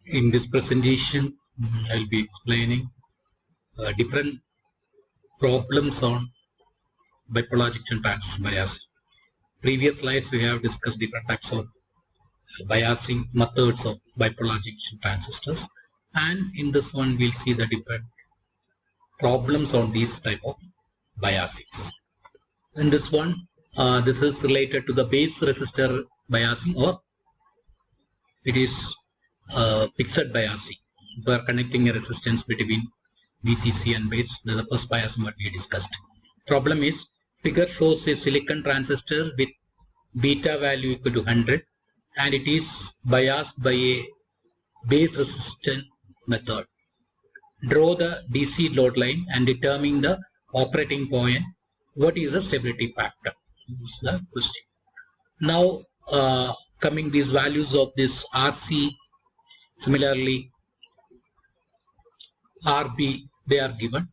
In this presentation, I'll be explaining different problems on bipolar junction transistor bias. Previous slides we have discussed different types of biasing methods of bipolar junction transistors, and in this one we'll see the different problems on these type of biasings. In this one, this is related to the base resistor biasing, or it is fixed biasing. We are connecting a resistance between VCC and base. This is the first biasing what we discussed. Problem is, figure shows a silicon transistor with beta value equal to 100 and it is biased by a base resistance method. Draw the DC load line and determine the operating point. What is the stability factor? This is the question. Now coming these values of this RC, similarly RB, they are given.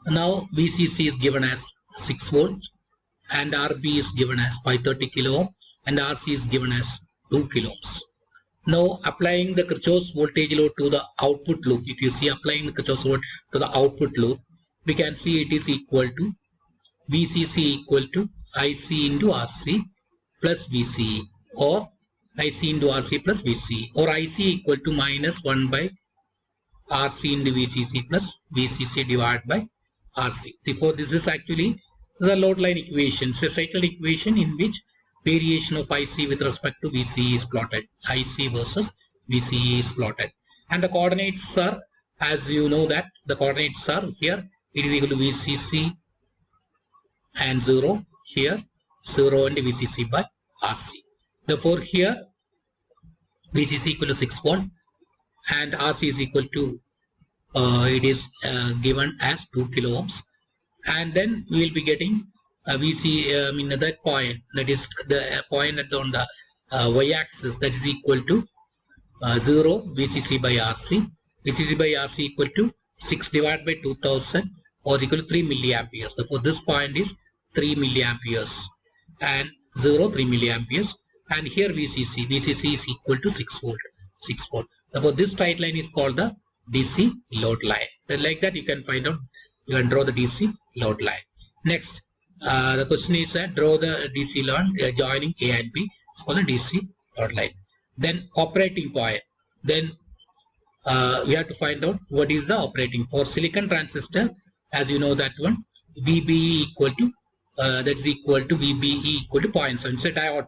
Now VCC is given as 6 volt and RB is given as 530 kilo ohm and RC is given as 2 kilo ohms. Now applying the Kirchhoff's voltage law to the output loop, if you see applying the Kirchhoff's voltage to the output loop, we can see it is equal to VCC equal to IC into RC plus VCE, or IC into RC plus VCE, or IC equal to minus 1 by RC into VCC plus VCC divided by RC. Therefore, this is actually the load line equation. It's a cycle equation in which variation of IC with respect to VCE is plotted. IC versus VCE is plotted. And the coordinates are, as you know that, the coordinates are here, it is equal to VCC and 0, here 0 and VCC by RC. Therefore, here VCC equal to 6 volt and RC is equal to it is given as 2 kilo ohms, and then we will be getting VC that point, that is the point on the y-axis, that is equal to 0 VCC by RC. VCC by RC equal to 6 divided by 2000 or equal to 3 milliamperes. Therefore, this point is 3 milliamperes and 0 3 milliamperes, and here VCC is equal to 6 volt. 6 volt. Therefore, this straight line is called the DC load line. Then like that you can find out, you can draw the DC load line. Next, the question is draw the DC line joining A and B. It's called a DC load line. Then operating point. Then we have to find out what is the operating for silicon transistor. As you know that one, VBE equal to that is equal to VBE equal to 0.7. It's a diode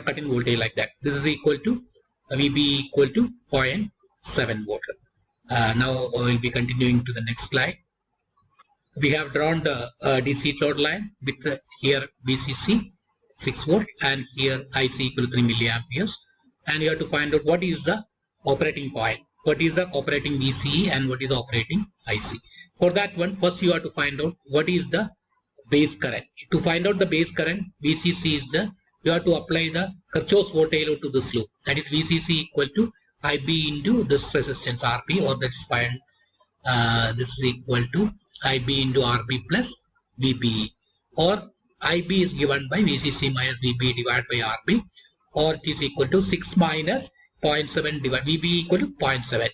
cutting voltage like that. This is equal to VBE equal to 0.7 volt. Now we will be continuing to the next slide. We have drawn the DC load line with here VCC 6 volt and here IC equal to 3 milliamperes, and you have to find out what is the operating point, what is the operating VCE and what is operating IC. For that one, first you have to find out what is the base current. To find out the base current, VCC is the, you have to apply the Kirchhoff's voltage law to this loop, that is VCC equal to IB into this resistance RB, or that is find this is equal to IB into RB plus VBE, or IB is given by VCC minus VBE divided by RB, or it is equal to 6 minus 0.7 divided VBE equal to 0.7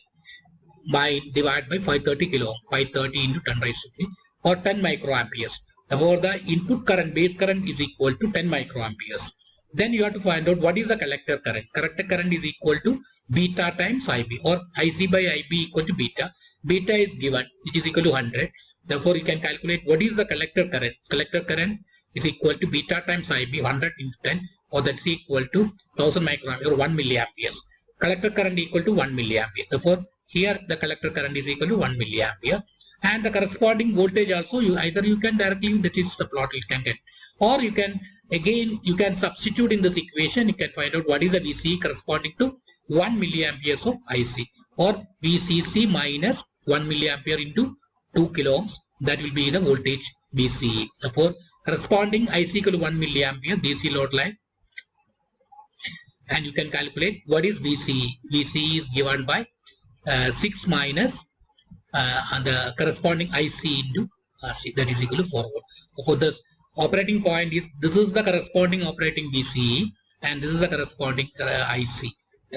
by divided by 530 kilo ohm, 530 into 10 raised to 3, or 10 microamperes. Therefore, the input current, base current is equal to 10 microamperes. Then you have to find out what is the collector current. Collector current is equal to beta times IB, or IC by IB equal to beta. Beta is given, it is equal to 100. Therefore, you can calculate what is the collector current. Collector current is equal to beta times IB, 100 into 10, or that's equal to 1000 microamperes or 1 milliamperes. Collector current equal to 1 milliampere. Therefore, here the collector current is equal to 1 milliampere. And the corresponding voltage also, either you can directly, that is the plot you can get, or you can again you can substitute in this equation. You can find out what is the VCE corresponding to 1 milliamperes of IC, or VCC minus 1 milliampere into 2 kilo ohms. That will be the voltage VCE. Therefore, corresponding IC equal to 1 milliampere DC load line, and you can calculate what is VCE. VCE is given by 6 minus the corresponding IC into RC, that is equal to 4 volt. So for this operating point is, this is the corresponding operating VCE and this is the corresponding IC.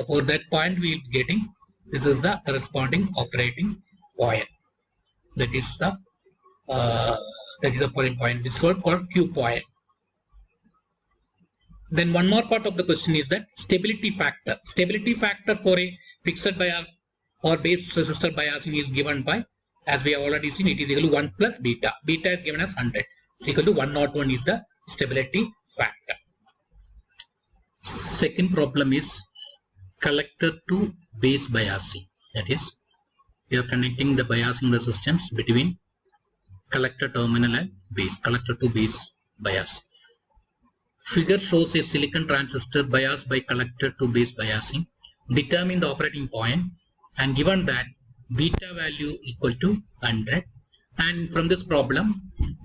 For that point we will be getting This is the corresponding operating point. That is the operating point. This is called Q point. Then one more part of the question is that stability factor. Stability factor for a fixed bias or base resistor biasing is given by, as we have already seen, it is equal to 1 plus beta. Beta is given as 100. It's equal to 101 is the stability factor. Second problem is collector to base biasing. That is, we are connecting the biasing resistance between collector terminal and base. Collector to base bias. Figure shows a silicon transistor biased by collector to base biasing. Determine the operating point, and given that beta value equal to 100, and from this problem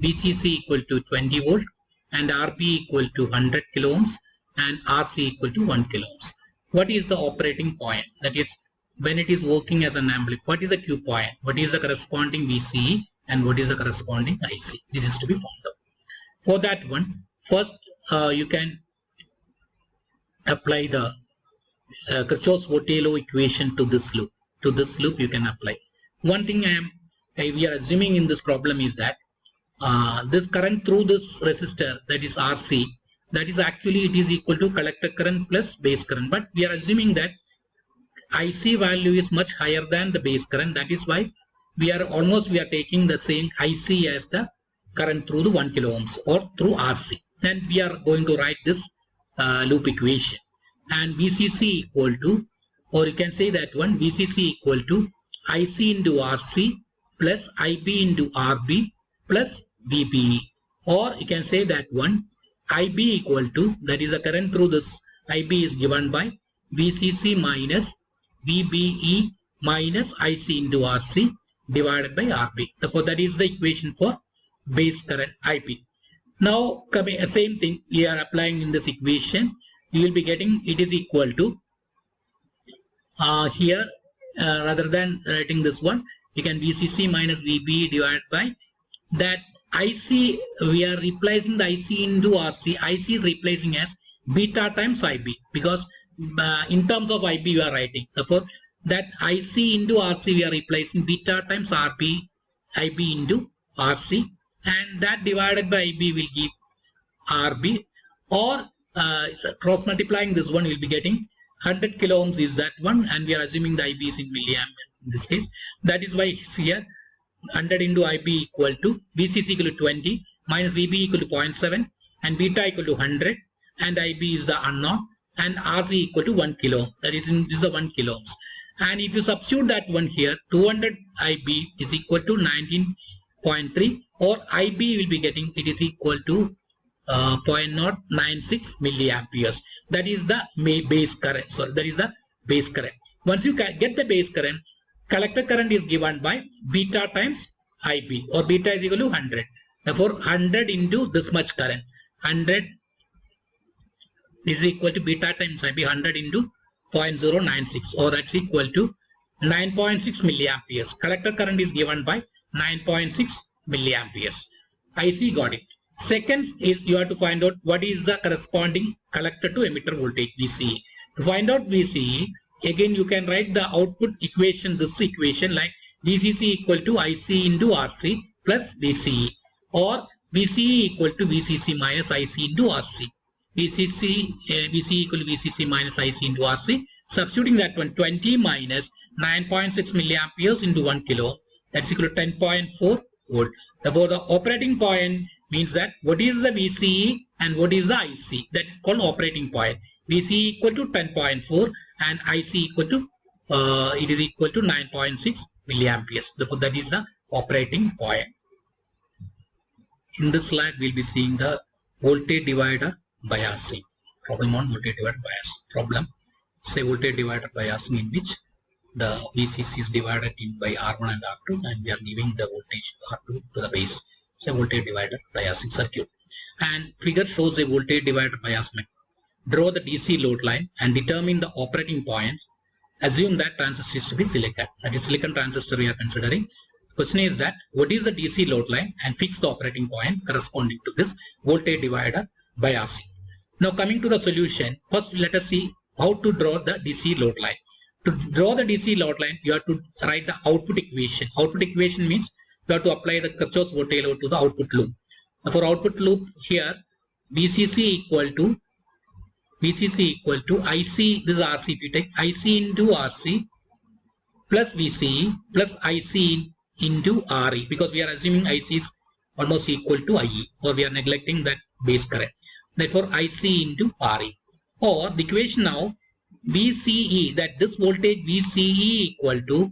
VCC equal to 20 volt and RB equal to 100 kilo ohms and RC equal to 1 kilo ohms. What is the operating point? That is, when it is working as an amplifier, what is the Q point? What is the corresponding VCE and what is the corresponding IC? This is to be found out. For that one, first you can apply the Kirchhoff's voltage law equation to this loop. To this loop you can apply. One thing we are assuming in this problem is that this current through this resistor, that is RC, that is actually it is equal to collector current plus base current, but we are assuming that IC value is much higher than the base current. That is why we are taking the same IC as the current through the 1 kilo ohms or through RC, and we are going to write this loop equation, and VCC equal to, or you can say that one, VCC equal to IC into RC plus IB into RB plus VBE, or you can say that one, IB equal to, that is the current through this IB is given by VCC minus VBE minus IC into RC divided by RB. Therefore, that is the equation for base current IP. Now, coming same thing we are applying in this equation. You will be getting it is equal to here rather than writing this one, you can VCC minus VB divided by that IC. We are replacing the IC into RC. IC is replacing as beta times IB, because in terms of IB we are writing. Therefore, that IC into RC we are replacing beta times IB into RC, and that divided by IB will give RB, or cross multiplying this one, will be getting 100 kilo ohms is that one, and we are assuming the IB is in milliamp in this case. That is why here 100 into IB equal to VCC equal to 20 minus VB equal to 0.7 and beta equal to 100, and IB is the unknown, and RC equal to 1 kilo. That is this is a 1 kilo ohms. And if you substitute that one here, 200 IB is equal to 19.3, or IB will be getting, it is equal to 0.096 milliamperes. That is the base current. Sorry, that is the base current. Once you get the base current, collector current is given by beta times IB, or beta is equal to 100. Therefore, 100 into this much current, 100 is equal to beta times IB, 100 into 0.096, or that's equal to 9.6 milliamperes. Collector current is given by 9.6 milliamperes. IC got it. Second is you have to find out what is the corresponding collector to emitter voltage, VCE. To find out VCE, again you can write the output equation, this equation, like VCC equal to IC into RC plus VCE, or VCE equal to VCC minus IC into RC. VCE equal to VCC minus IC into RC. Substituting that one, 20 minus 9.6 milliamperes into 1 kilo, that's equal to 10.4 volt. Therefore, the operating point means that what is the VCE and what is the IC, that is called operating point. VCE equal to 10.4 and IC equal to it is equal to 9.6 milliamperes. Therefore, that is the operating point. In this slide, we'll be seeing the voltage divider biasing. Problem on voltage divider bias. Problem, say voltage divider biasing, in which the VCC is divided in by R1 and R2, and we are giving the voltage R2 to the base. Say voltage divider biasing circuit. And figure shows a voltage divider bias method. Draw the DC load line and determine the operating points. Assume that transistor is to be silicon. That is silicon transistor we are considering. The question is that what is the DC load line, and fix the operating point corresponding to this voltage divider biasing. Now coming to the solution, first let us see how to draw the DC load line. To draw the DC load line, you have to write the output equation. Output equation means you have to apply the Kirchhoff's voltage law to the output loop. For output loop here, VCC equal to IC, this is RC, if you take IC into RC plus VCE plus IC into RE, because we are assuming IC is almost equal to IE, or we are neglecting that base current. Therefore, IC into RE. Or the equation now, VCE, that this voltage VCE equal to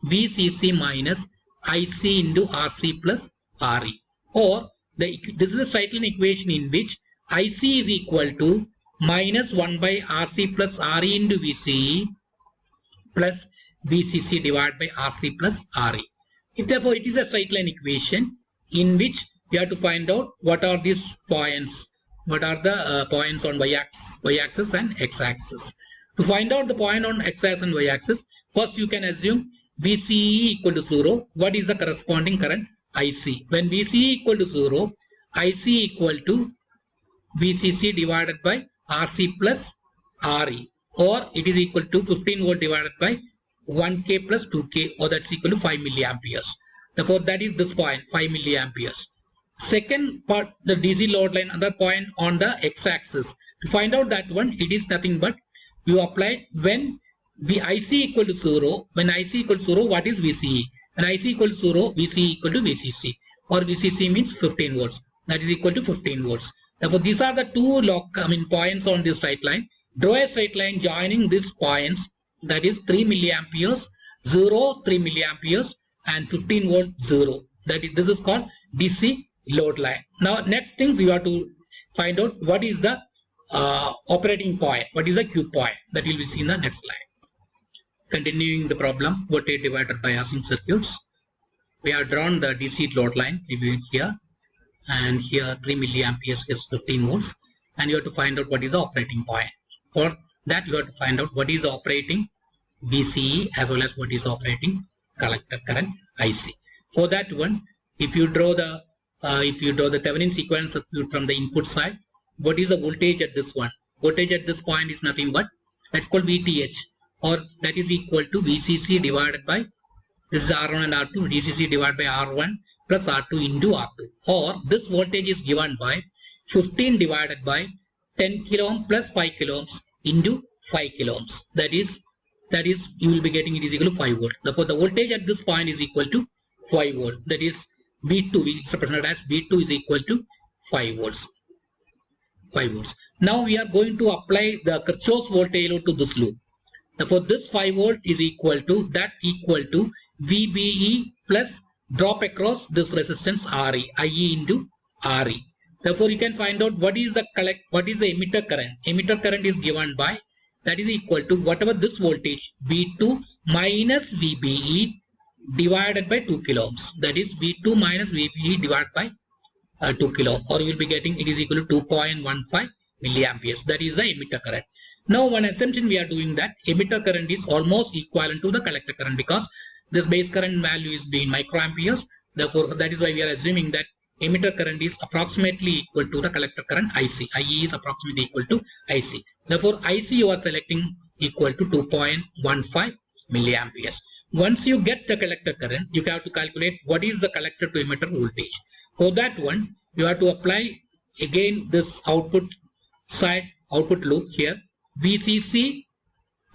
VCC minus IC into RC plus RE. Or this is a straight line equation in which IC is equal to minus 1 by RC plus RE into VCE plus VCC divided by RC plus RE. Therefore, it is a straight line equation in which we have to find out what are these points, what are the points on y-axis and x-axis. To find out the point on x-axis and y-axis, first you can assume VCE equal to 0. What is the corresponding current? IC. When VCE equal to 0, IC equal to VCC divided by RC plus RE, or it is equal to 15 volt divided by 1K plus 2K, or that's equal to 5 milliamperes. Therefore, that is this point, 5 milliamperes. Second part, the DC load line, other point on the x-axis. To find out that one, it is nothing but you apply when IC equal to 0. When IC equal to 0, what is VCE? When IC equal to 0, VCE equal to VCC, or VCC means 15 volts. That is equal to 15 volts. Therefore, these are the two points on this straight line. Draw a straight line joining these points, that is 3 milliamperes, 0, 3 milliamperes, and 15 volt 0. This is called DC load line. Now, next things you have to find out what is the operating point, what is the Q point, that will be seen in the next slide. Continuing the problem, voltage divider biasing circuits. We have drawn the DC load line here, and here 3 milliamperes is 15 volts, and you have to find out what is the operating point. For that, you have to find out what is the operating VCE as well as what is operating collector current IC. For that one, if you draw the Thevenin sequence circuit from the input side, what is the voltage at this one? Voltage at this point is nothing but, that's called VTH, or that is equal to VCC divided by, this is R1 and R2, VCC divided by R1 plus R2 into R2, or this voltage is given by 15 divided by 10 kilo ohm plus 5 kilo ohms into 5 kilo ohms. That is you will be getting it is equal to 5 volt. Therefore, the voltage at this point is equal to 5 volt. That is V2, which is represented as V2 is equal to 5 volts. 5 volts. Now we are going to apply the Kirchhoff's voltage law to this loop. Therefore, this 5 volt is equal to VBE plus drop across this resistance RE, IE into RE. Therefore, you can find out what is the emitter current. Emitter current is given by, that is equal to whatever this voltage V2 minus VBE divided by 2 kilo ohms. That is V2 minus VBE divided by 2 kilo, or you will be getting it is equal to 2.15 milliamperes. That is the emitter current. Now, one assumption we are doing that emitter current is almost equivalent to the collector current, because this base current value is being microamperes. Therefore, that is why we are assuming that emitter current is approximately equal to the collector current IC. IE is approximately equal to IC. Therefore, IC you are selecting equal to 2.15 milliamperes. Once you get the collector current, you have to calculate what is the collector to emitter voltage. For that one, you have to apply again this output loop here. VCC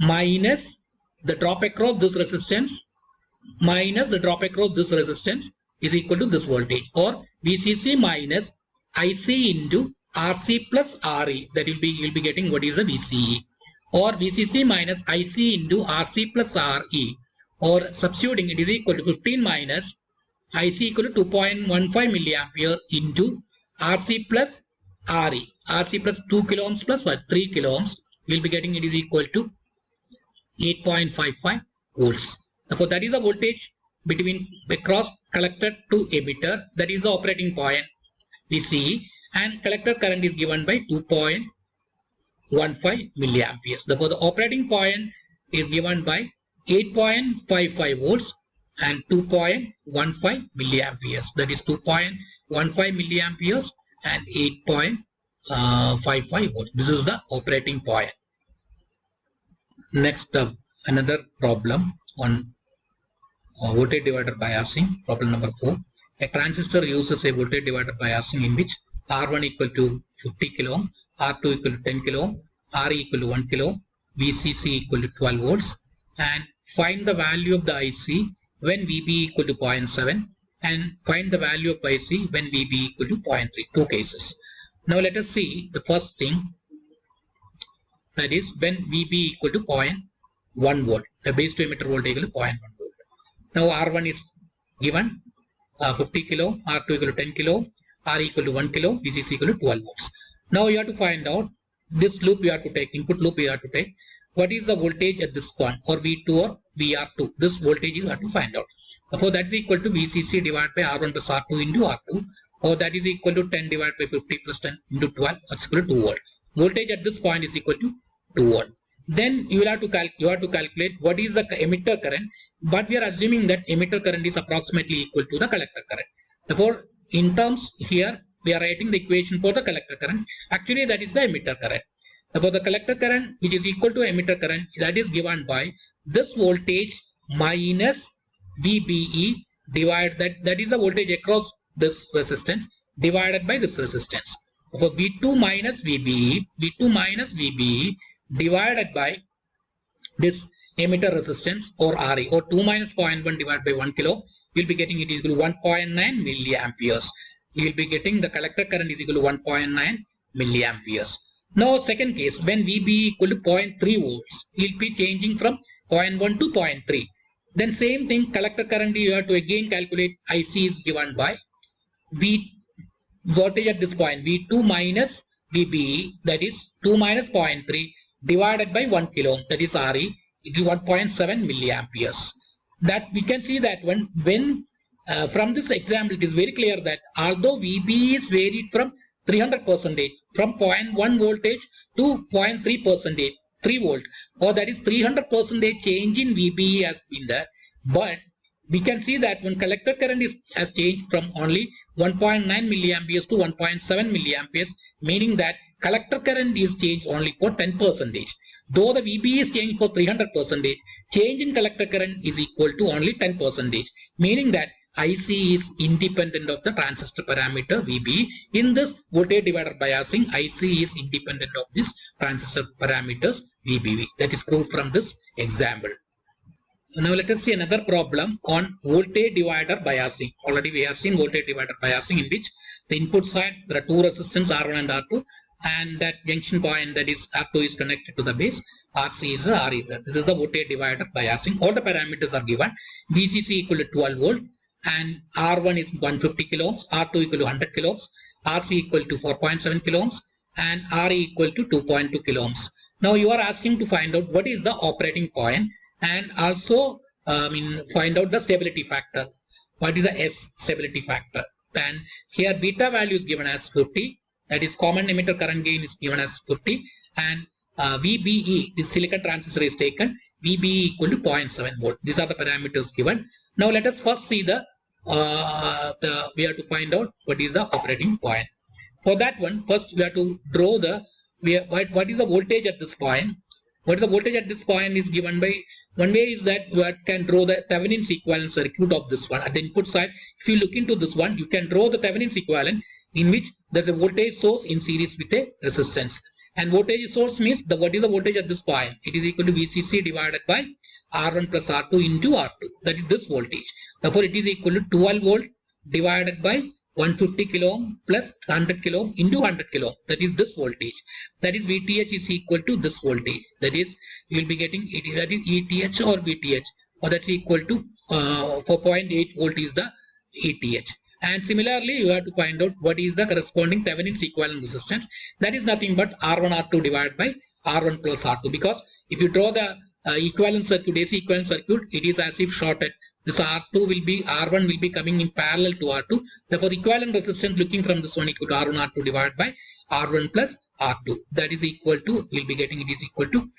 minus the drop across this resistance is equal to this voltage, or VCC minus IC into RC plus RE. That will be, you will be getting what is the VCE, or VCC minus IC into RC plus RE, or substituting it is equal to 15 minus IC equal to 2.15 milliampere into RC plus RE. RC plus 2 kilo ohms plus 3 kilo ohms. You will be getting it is equal to 8.55 volts. Therefore, that is the voltage between across collector to emitter. That is the operating point VCE, and collector current is given by 2.15 milliamperes. Therefore, the operating point is given by 8.55 volts and 2.15 milliamperes. That is 2.15 milliamperes and 8.55 volts. This is the operating point. Next another problem on voltage divider biasing. Problem number 4. A transistor uses a voltage divider biasing in which R1 equal to 50 kilo ohm, R2 equal to 10 kilo ohm, RE equal to 1 kilo ohm, VCC equal to 12 volts, and find the value of the IC when VB equal to 0.7 and find the value of IC when VB equal to 0.3. Two cases. Now let us see the first thing, that is when VB equal to 0.1 volt. The base to emitter voltage equal to 0.1 volt. Now R1 is given 50 kilo, R2 equal to 10 kilo, R equal to 1 kilo, VCC equal to 12 volts. Now you have to find out this loop you have to take, input loop you have to take, what is the voltage at this point, or V2 or VR2. This voltage you have to find out. Therefore that is equal to VCC divided by R1 plus R2 into R2, or that is equal to 10 divided by 50 plus 10 into 12, that's equal to 2 volt. Voltage at this point is equal to 2 volt. Then you will have to calculate what is the emitter current, but we are assuming that emitter current is approximately equal to the collector current. Therefore, in terms here we are writing the equation for the collector current. Actually, that is the emitter current. Therefore, the collector current, which is equal to emitter current, that is given by this voltage minus VBE divided, that is the voltage across this resistance divided by this resistance. For V2 minus VBE divided by this emitter resistance or RE, or 2 minus 0.1 divided by 1 kilo, you will be getting it is equal to 1.9 milliamperes. You will be getting the collector current is equal to 1.9 milliamperes. Now second case, when VB equal to 0.3 volts, you will be changing from 0.1 to 0.3. Then same thing, collector current you have to again calculate. IC is given by V voltage at this point, V2 minus VBE, that is 2 minus 0.3 divided by 1 kilo ohm, that is RE, it is 1.7 milliamperes. That we can see that when from this example it is very clear that although VB is varied from 300%, from 0.1 voltage to 0.3%, 3 volt, or that is 300% change in VBE has been there, but we can see that when collector current has changed from only 1.9 milliamperes to 1.7 milliamperes, meaning that collector current is changed only for 10%. Though the VB is changed for 300%, change in collector current is equal to only 10%, meaning that IC is independent of the transistor parameter VB. In this voltage divider biasing, IC is independent of this transistor parameters VBV. That is proved from this example. Now let us see another problem on voltage divider biasing. Already we have seen voltage divider biasing, in which the input side there are two resistance R1 and R2, and that junction point, that is R2, is connected to the base, RC is a RE. This is the voltage divider biasing. All the parameters are given. VCC equal to 12 volt and R1 is 150 kilo ohms, R2 equal to 100 kilo ohms, RC equal to 4.7 kilo ohms, and RE equal to 2.2 kilo ohms. Now you are asking to find out what is the operating point, and also find out the stability factor. What is the S stability factor? And here beta value is given as 50, that is common emitter current gain is given as 50, and VBE, the silicon transistor, is taken, VBE equal to 0.7 volt. These are the parameters given. Now let us first see we have to find out what is the operating point. For that one, first we have to draw what is the voltage at this point. What is the voltage at this point is given by, one way is that you can draw the Thevenin's equivalent circuit of this one. At the input side, if you look into this one, you can draw the Thevenin's equivalent, in which there is a voltage source in series with a resistance. And voltage source means what is the voltage at this point? It is equal to VCC divided by R1 plus R2 into R2. That is this voltage. Therefore, it is equal to 12 volt divided by 150 kilo ohm plus 100 kilo ohm into 100 kilo ohm. That is this voltage. That is VTH is equal to this voltage. That is, you will be getting it. That is ETH or VTH, or that's equal to 4.8 volt is the ETH. And similarly, you have to find out what is the corresponding Thevenin's equivalent resistance. That is nothing but R1 R2 divided by R1 plus R2. Because if you draw the equivalent circuit, AC equivalent circuit, it is as if shorted. This R1 will be coming in parallel to R2. Therefore, equivalent resistance looking from this one equal to R1 R2 divided by R1 plus R2. That is equal to, we'll be getting it is equal to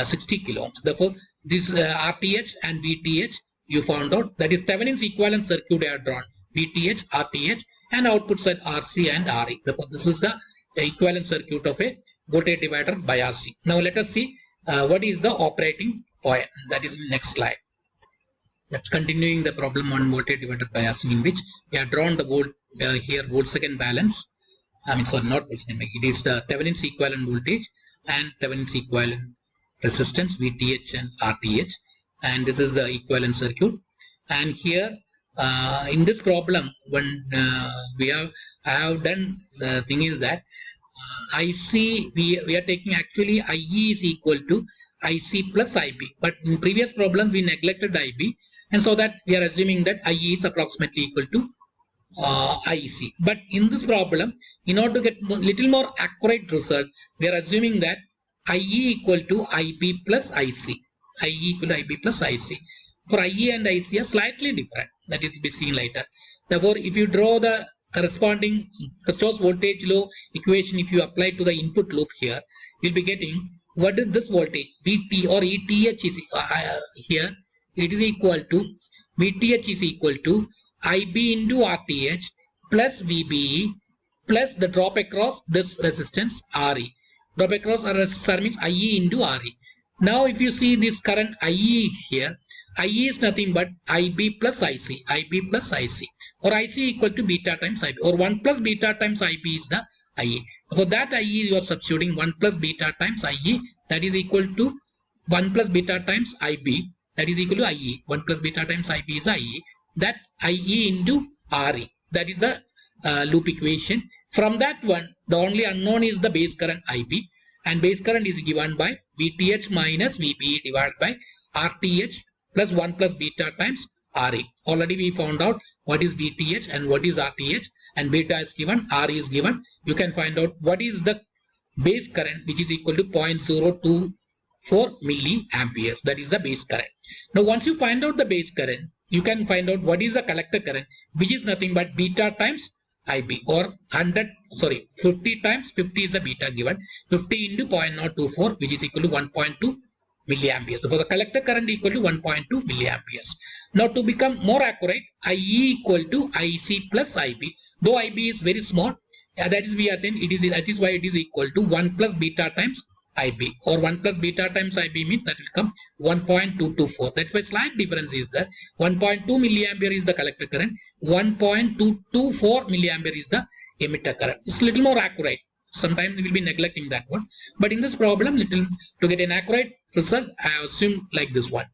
60 kilo ohms. Therefore, this RTH and VTH you found out, that is Thevenin's equivalent circuit I have drawn. VTH, RTH, and output side RC and RE. Therefore, this is the equivalent circuit of a voltage divider biasing. Now let us see what is the operating point. That is next slide. That's continuing the problem on voltage divider biasing, in which we have drawn the volt second balance. Sorry, not volt second. It is the Thevenin's equivalent voltage and Thevenin's equivalent resistance VTH and RTH, and this is the equivalent circuit. And here in this problem, when I have done the thing is that IC we are taking actually IE is equal to IC plus IB, but in previous problem we neglected IB, and so that we are assuming that IE is approximately equal to IC. But in this problem, in order to get little more accurate result, we are assuming that IE equal to IB plus IC. IE equal to IB plus IC. For IE and IC are slightly different. That is to be seen later. Therefore, if you draw the corresponding Kirchhoff's voltage law equation, if you apply to the input loop here, you'll be getting what is this voltage VT or ETH is here. It is equal to VTH is equal to IB into RTH plus VBE plus the drop across this resistance RE. Drop across a resistor means IE into RE. Now if you see this current IE here, IE is nothing but IB plus IC, IB plus IC, or IC equal to beta times IB, or 1 plus beta times IB is the IE. For that IE you are substituting 1 plus beta times IE, that is equal to 1 plus beta times IB, that is equal to IE. 1 plus beta times IB is IE. That IE into RE, that is the loop equation. From that one, the only unknown is the base current IB, and base current is given by VTH minus VBE divided by RTH plus 1 plus beta times RE. Already we found out what is VTH and what is RTH, and beta is given, RE is given. You can find out what is the base current, which is equal to 0.024 milliamperes. That is the base current. Now once you find out the base current, you can find out what is the collector current, which is nothing but beta times IB, or 50 times 50 is the beta given, 50 into 0.024, which is equal to 1.2 milliamperes. So for the collector current equal to 1.2 milliamperes. Now to become more accurate, IE equal to IC plus IB. Though IB is very small, that is why it is equal to 1 plus beta times IB, or 1 plus beta times IB means that will come 1.224. That's why slight difference is that 1.2 milliampere is the collector current, 1.224 milliampere is the emitter current. It's a little more accurate. Sometimes we will be neglecting that one, but in this problem, to get an accurate result, I assume like this one.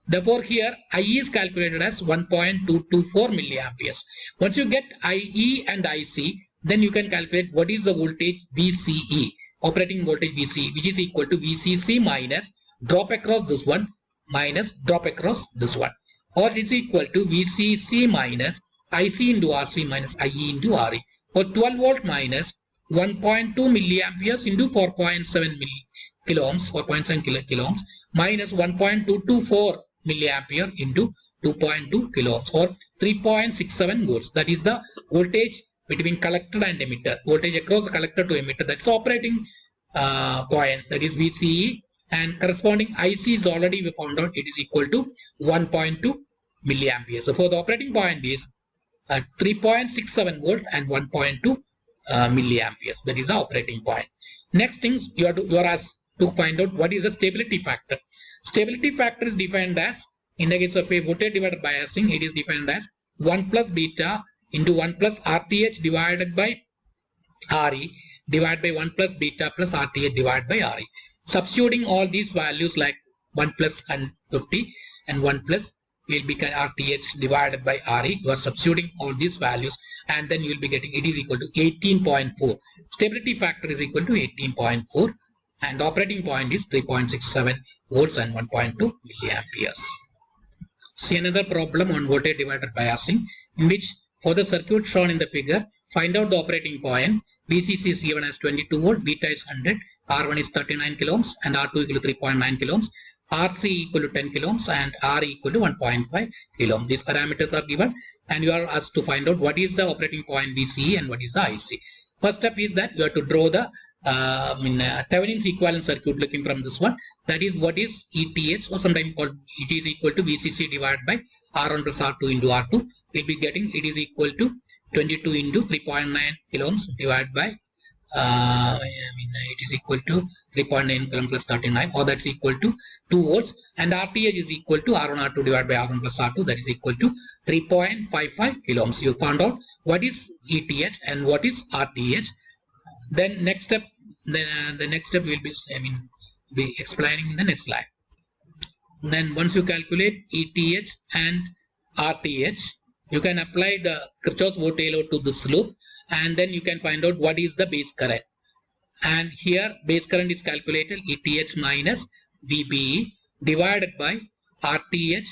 Therefore, here IE is calculated as 1.224 milliamperes. Once you get IE and IC, then you can calculate what is the voltage VCE, operating voltage VCE, which is equal to VCC minus drop across this one minus drop across this one, or it is equal to VCC minus IC into RC minus IE into RE, or 12 volt minus 1.2 milliamperes into 4.7 kilo ohms, 4.7 kilo ohms minus 1.224 milliampere into 2.2 kilo ohms, or 3.67 volts. That is the voltage between collector and emitter, voltage across the collector to emitter. That's operating point, that is VCE, and corresponding IC is already we found out, it is equal to 1.2 milliamperes. So for the operating point is 3.67 volt and 1.2 milliamperes. That is the operating point. Next things you are asked to find out what is the stability factor. Stability factor is defined as, in the case of a voltage divider biasing, it is defined as 1 plus beta into 1 plus RTH divided by RE divided by 1 plus beta plus RTH divided by RE. Substituting all these values like 1 plus and 50 and 1 plus will be RTH divided by RE. You are substituting all these values, and then you will be getting it is equal to 18.4. Stability factor is equal to 18.4, and operating point is 3.67 volts and 1.2 milliamperes. See another problem on voltage divider biasing, in which for the circuit shown in the figure, find out the operating point. VCC is given as 22 volt, beta is 100, R1 is 39 kilo ohms, and R2 equal to 3.9 kilo ohms, RC equal to 10 kilo ohms, and R equal to 1.5 kilo ohms. These parameters are given, and you are asked to find out what is the operating point VCE and what is the IC. First step is that you have to draw the Thevenin's equivalent circuit looking from this one. That is what is ETH, or sometimes called it is equal to VCC divided by R1 plus R2 into R2. We'll be getting it is equal to 22 into 3.9 kilo ohms divided by it is equal to 3.9 coulomb plus 39, or that's equal to 2 volts, and RTH is equal to R1 R2 divided by R1 plus R2, that is equal to 3.55 coulombs. You found out what is ETH and what is RTH. Then next step, the next step will be be explaining in the next slide. Then once you calculate ETH and RTH, you can apply the Kirchhoff's voltage law to this loop, and then you can find out what is the base current. And here base current is calculated ETH minus VBE divided by RTH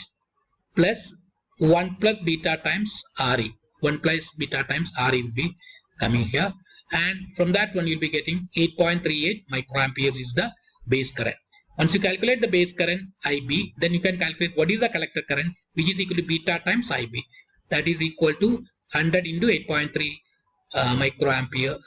plus 1 plus beta times RE. 1 plus beta times RE will be coming here, and from that one you'll be getting 8.38 microamperes is the base current. Once you calculate the base current IB, then you can calculate what is the collector current, which is equal to beta times IB. That is equal to 100 into 8.3 microampere.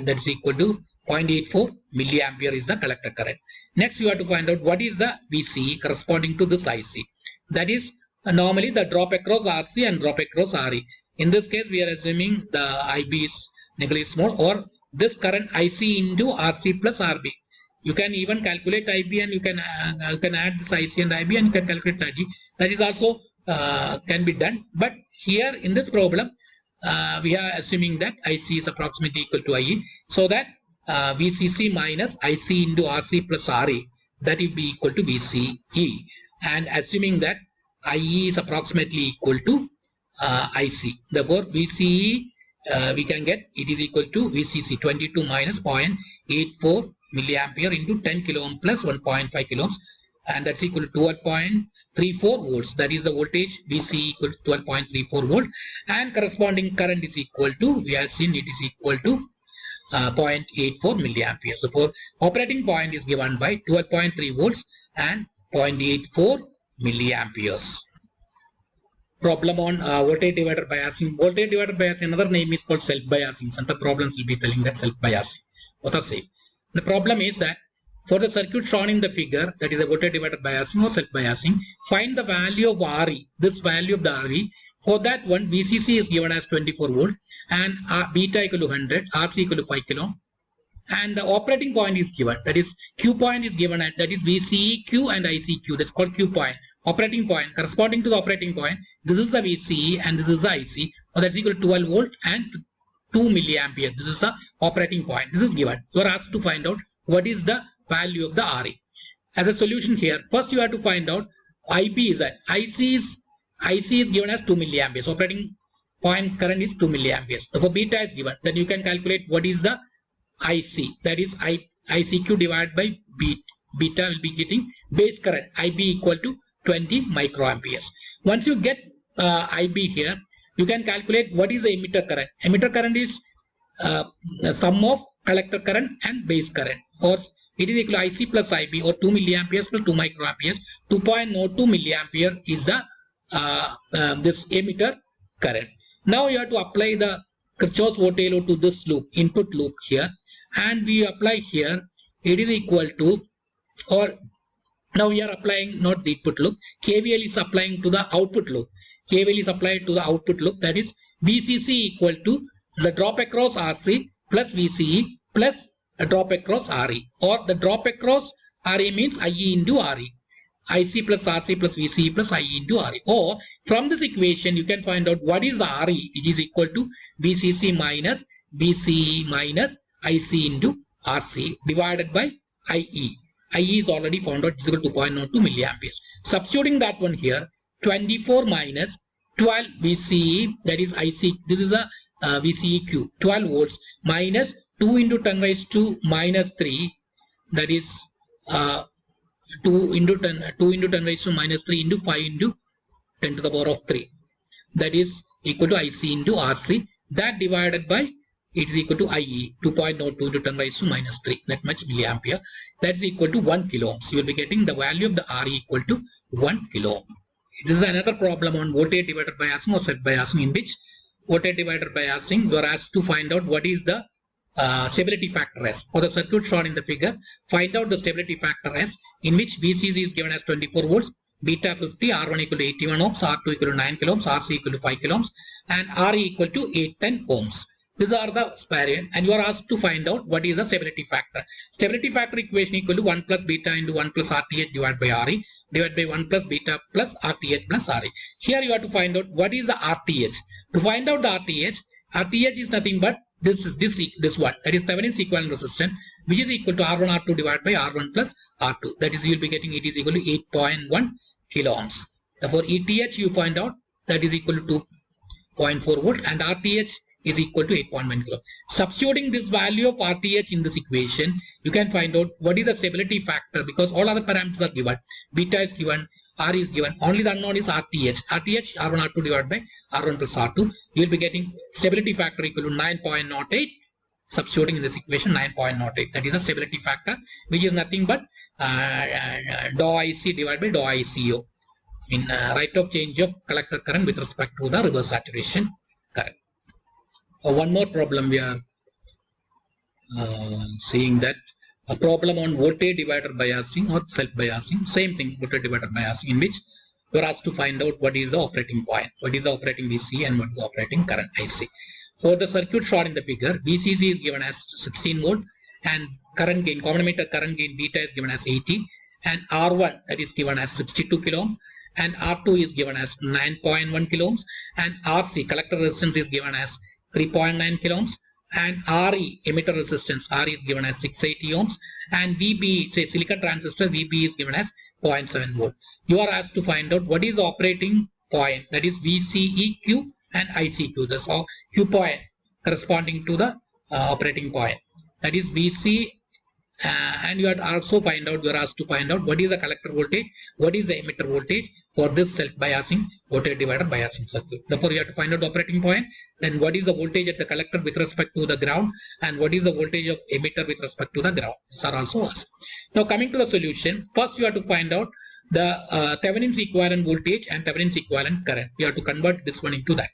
That is equal to 0.84 milliampere is the collector current. Next, you have to find out what is the VCE corresponding to this IC. That is normally the drop across RC and drop across RE. In this case, we are assuming the IB is negligible small, or this current IC into RC plus RB. You can even calculate IB, and you can add this IC and IB, and you can calculate IB. That is also can be done. But here in this problem, we are assuming that IC is approximately equal to IE, so that VCC minus IC into RC plus RE, that will be equal to VCE, and assuming that IE is approximately equal to IC. Therefore, VCE we can get it is equal to VCC 22 minus 0.84 milliampere into 10 kilo ohm plus 1.5 kilo ohms, and that's equal to 12.34 volts. That is the voltage VC equal to 12.34 volt, and corresponding current is equal to, we have seen it is equal to 0.84 milliamperes. So for operating point is given by 12.3 volts and 0.84 milliamperes. Problem on voltage divider biasing. Voltage divider biasing, another name is called self-biasing. Some problems will be telling that self-biasing. Both are same. The problem is that for the circuit shown in the figure, that is a voltage divider biasing or self-biasing, find the value of RE, this value of the RE. For that one, VCC is given as 24 volt, and beta equal to 100, RC equal to 5 kilo, and the operating point is given, that is Q point is given at, that is VCEQ and ICQ, that's called Q point. Operating point corresponding to the operating point, this is the VCE and this is the IC, so that's equal to 12 volt and 2 milliampere. This is the operating point. This is given. You are asked to find out what is the value of the RE. As a solution here, first you have to find out IB is that IC is given as 2 milliamperes. Operating point current is 2 milliamperes. Therefore, beta is given. Then you can calculate what is the IC. That is ICQ divided by beta will be getting base current IB equal to 20 microamperes. Once you get IB here, you can calculate what is the emitter current. Emitter current is sum of collector current and base current, or it is equal to IC plus IB, or 2 milliamperes plus 2 microamperes. 2.02 milliampere is the this emitter current. Now you have to apply the Kirchhoff's voltage law to this loop, input loop here, and we apply here, it is equal to, or now we are applying not the input loop, KVL is applying to the output loop. KVL is applied to the output loop, that is VCC equal to the drop across RC plus VCE plus a drop across RE, or the drop across RE means IE into RE. IC plus RC plus VCE plus IE into RE. Or from this equation you can find out what is the RE, which is equal to VCC minus VCE minus IC into RC divided by IE. IE is already found out, is equal to 2.02 milliamperes. Substituting that one here, 24 minus 12 VCE, that is IC, this is a VCEQ, 12 volts, minus 2 into 10 raised to minus 3, that is 2 into 10 raised to minus 3 into 5 into 10 to the power of 3. That is equal to IC into RC. That divided by, it is equal to IE, 2.02 into 10 raised to minus 3, that much milliampere. That is equal to 1 kilo ohms. You will be getting the value of the RE equal to 1 kilo ohm. This is another problem on voltage divider biasing or self-biasing, in which voltage divider biasing, you are asked to find out what is the stability factor S. For the circuit shown in the figure, find out the stability factor S, in which VCC is given as 24 volts, beta 50, R1 equal to 81 ohms, R2 equal to 9 kilo ohms, RC equal to 5 kilo ohms, and RE equal to 810 ohms. These are the variant, and you are asked to find out what is the stability factor. Stability factor equation equal to 1 plus beta into 1 plus RTH divided by RE divided by 1 plus beta plus RTH plus RE. Here you have to find out what is the RTH. To find out the RTH is nothing but this one, that is Thevenin's equivalent resistance, which is equal to R1 R2 divided by R1 plus R2. That is, you will be getting it is equal to 8.1 kilo ohms. Therefore, ETH you find out that is equal to 2.4 volt, and RTH is equal to 8.1 kilo. Substituting this value of RTH in this equation, you can find out what is the stability factor, because all other parameters are given. Beta is given, R is given, only the unknown is RTH. RTH, R1 R2 divided by R1 plus R2. You will be getting stability factor equal to 9.08. Substituting in this equation 9.08. That is the stability factor, which is nothing but dou IC divided by dou ICO. In rate of change of collector current with respect to the reverse saturation current. One more problem we are seeing, that a problem on voltage divider biasing or self biasing. Same thing, voltage divider biasing, in which you are asked to find out what is the operating point, what is the operating VC, and what is the operating current IC. For the circuit shown in the figure, VCC is given as 16 volt, and current gain, common emitter current gain beta is given as 80, and R1 that is given as 62 kilo ohm, and R2 is given as 9.1 kilo ohms, and RC collector resistance is given as 3.9 kilo ohms, and RE emitter resistance RE is given as 680 ohms, and VB, say silicon transistor, VB is given as 0.7 volt. You are asked to find out what is the operating point, that is VCEQ and ICQ. That's all Q point corresponding to the operating point, that is VC. And you have to also find out, you are asked to find out what is the collector voltage, what is the emitter voltage for this self-biasing voltage divider biasing circuit. Therefore, you have to find out the operating point, then what is the voltage at the collector with respect to the ground, and what is the voltage of emitter with respect to the ground. These are also asked. Now, coming to the solution, first you have to find out the Thevenin's equivalent voltage and Thevenin's equivalent current. You have to convert this one into that.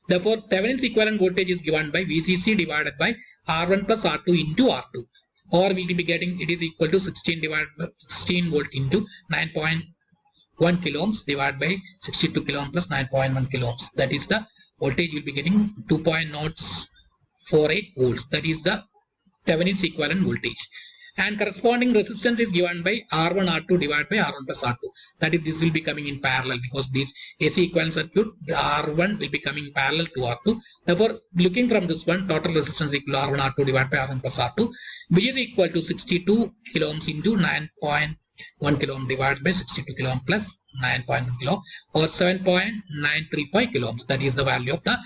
Therefore, Thevenin's equivalent voltage is given by VCC divided by R1 plus R2 into R2. Or we will be getting it is equal to 16 divided by 16 volt into 9.1 kilo ohms divided by 62 kilo ohm plus 9.1 kilo ohms. That is the voltage you will be getting 2.048 volts. That is the Thevenin's equivalent voltage. And corresponding resistance is given by R1 R2 divided by R1 plus R2. That is, this will be coming in parallel, because this AC equivalent circuit, the R1 will be coming parallel to R2. Therefore, looking from this one, total resistance equal to R1 R2 divided by R1 plus R2, which is equal to 62 kilo ohms into 9.1 kilo ohm divided by 62 kilo ohm plus 9.1 kilo ohm, or 7.935 kilo ohms. That is the value of the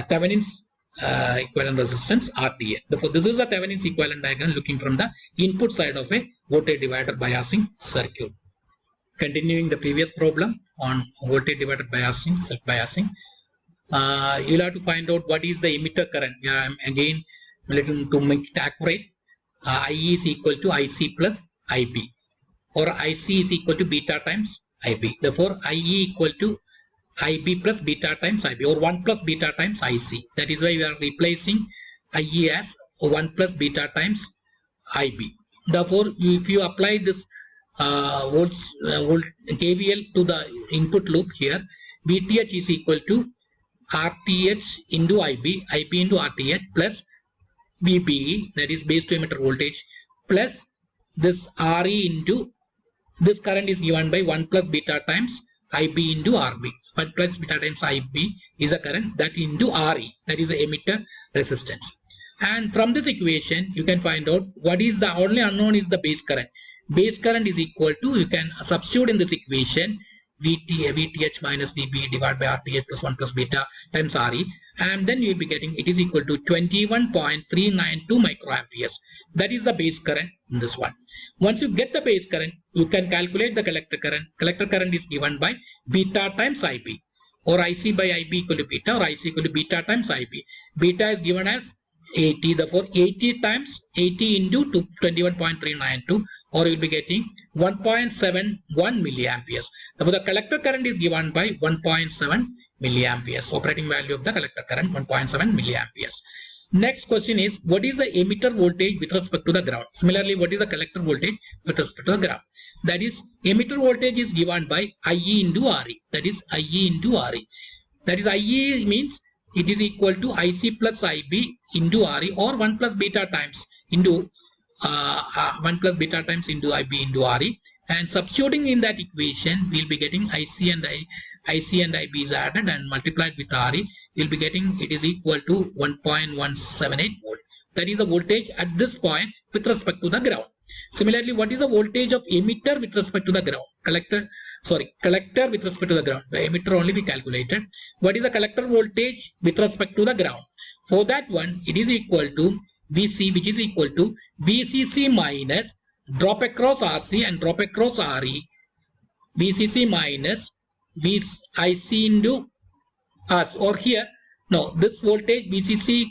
Thevenin's equivalent resistance RTA. Therefore, this is a Thevenin's equivalent diagram looking from the input side of a voltage divider biasing circuit. Continuing the previous problem on voltage divider biasing, self biasing, you'll have to find out what is the emitter current. Again, to make it accurate, IE is equal to IC plus IB, or IC is equal to beta times IB. Therefore, IE equal to IB plus beta times IB, or 1 plus beta times IC. That is why we are replacing IE as 1 plus beta times IB. Therefore, if you apply this volt KVL to the input loop here, VTH is equal to RTH into IB, IB into RTH plus VBE, that is base to emitter voltage, plus this RE into this current is given by 1 plus beta times IB into RB. 1 plus beta times IB is the current, that into RE, that is the emitter resistance. And from this equation, you can find out what is the only unknown is the base current. Base current is equal to, you can substitute in this equation, VTH minus VB divided by RTH plus 1 plus beta times RE, and then you will be getting it is equal to 21.392 microamperes. That is the base current in this one. Once you get the base current, you can calculate the collector current. Collector current is given by beta times IB, or IC by IB equal to beta, or IC equal to beta times IB. Beta is given as 80, therefore 80 times 80 into 21.392, or you will be getting 1.71 milliamperes. Therefore, the collector current is given by 1.7 milliamperes. Operating value of the collector current 1.7 milliamperes. Next question is, what is the emitter voltage with respect to the ground? Similarly, what is the collector voltage with respect to the ground? That is, emitter voltage is given by IE into RE. That is IE into RE. That is, IE means it is equal to IC plus IB into RE, or 1 plus beta times into 1 plus beta times into IB into RE, and substituting in that equation we'll be getting IC and IB is added and multiplied with RE, we'll be getting it is equal to 1.178 volt. That is the voltage at this point with respect to the ground. Similarly, what is the voltage of emitter with respect to the ground? Collector with respect to the ground. The emitter only we calculated. What is the collector voltage with respect to the ground? For that one, it is equal to VC, which is equal to VCC minus drop across RC and drop across RE. VCC minus VIC into us, or here, no, this voltage VCC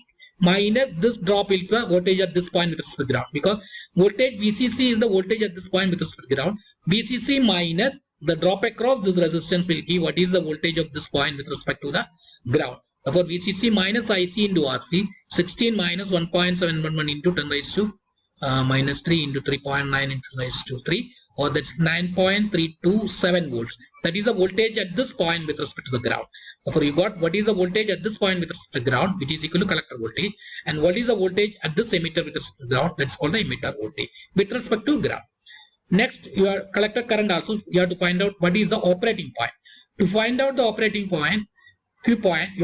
minus this drop is the voltage at this point with respect to ground, because voltage VCC is the voltage at this point with respect to ground. VCC minus the drop across this resistance will give what is the voltage of this point with respect to the ground. Therefore, VCC minus IC into RC, 16 minus 1.711 into 10 raised to minus 3 into 3.9 into 10 raised to 3, or that's 9.327 volts. That is the voltage at this point with respect to the ground. Therefore, you got what is the voltage at this point with respect to the ground, which is equal to collector voltage, and what is the voltage at this emitter with respect to the ground, that's called the emitter voltage with respect to ground. Next, your collector current also, you have to find out what is the operating point. To find out the operating point, you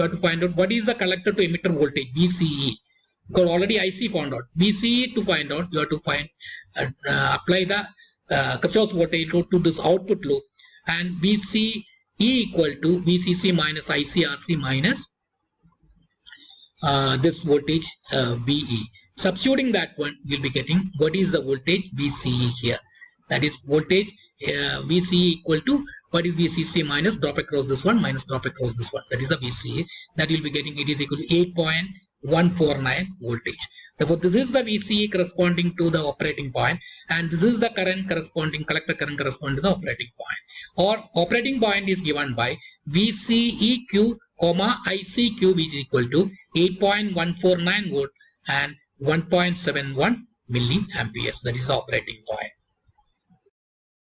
have to find out what is the collector to emitter voltage, VCE. Because already IC found out. VCE to find out, you have to find apply the Kirchhoff's voltage law to this output loop, and VCE equal to VCC minus ICRC minus this voltage VE. Substituting that one, you'll be getting what is the voltage VCE here. That is voltage VCE equal to what is VCC minus drop across this one minus drop across this one. That is the VCE. That you'll be getting, it is equal to 8.149 voltage. Therefore, this is the VCE corresponding to the operating point, and this is the current corresponding, collector current corresponding to the operating point. Or operating point is given by VCEQ, ICQ, which is equal to 8.149 volt and 1.71 milliamperes. That is the operating point.